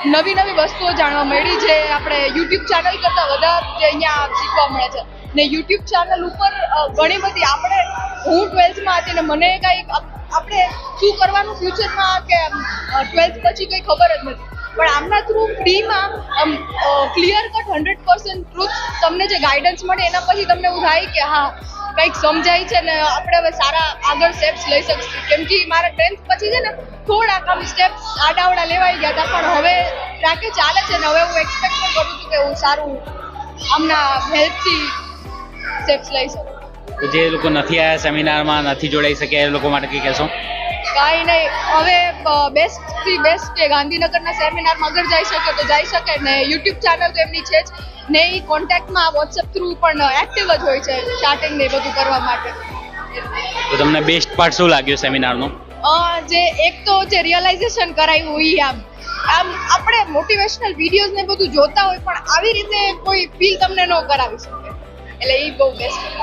નવી નવી વસ્તુઓ જાણવા મળી છે. આપણે યુટ્યુબ ચેનલ કરતાં વધારે જે અહીંયા શીખવા મળે છે ને યુટ્યુબ ચેનલ ઉપર ઘણી બધી હું 12th હતી ને મને કંઈક આપણે શું કરવાનું ફ્યુચરમાં કે 12th પછી કંઈ ખબર જ નથી, પણ આમના થ્રુ ફ્રીમાં ક્લિયર કટ 100% ટ્રુથ તમને જે ગાઈડન્સ મળે એના પછી તમને એવું થાય કે હા કંઈક સમજાય છે ને આપણે હવે સારા આગળ સ્ટેપ્સ લઈ શકીશું. કેમ કે મારા 10th પછી છે ને થોડાક આમ સ્ટેપ્સ આડાવડા લેવાઈ ગયા હતા, પણ હવે ટ્રેકે ચાલે છે ને હવે હું એક્સપેક્ટ પણ કરું છું કે હું સારું આમના હેલ્પથી સ્ટેપ્સ લઈ શકું. તો જે લોકો નથી આવ્યા સેમિનારમાં, નથી જોડાઈ શક્યા એ લોકો માટે કંઈ કહેશો? કાંઈ નહીં, હવે બેસ્ટથી બેસ્ટ કે ગાંધીનગરના સેમિનારમાં અગર જઈ શકે તો જઈ શકે ને યુટ્યુબ ચેનલ તો એમની છે જ ને એ કોન્ટેક્ટમાં વોટ્સએપ થ્રુ પણ એક્ટિવ જ હોય છે ચાટિંગ ને બધું કરવા માટે. તો તમને બેસ્ટ પાર્ટ શું લાગ્યું સેમિનારનો? જે એક તો જે રિયલાઇઝેશન કરાવ્યું એ આમ આપણે મોટિવેશનલ વિડીયોઝ ને બધું જોતા હોય પણ આવી રીતે કોઈ ફીલ તમને ન કરાવી શકે, એટલે એ બહુ બેસ્ટ.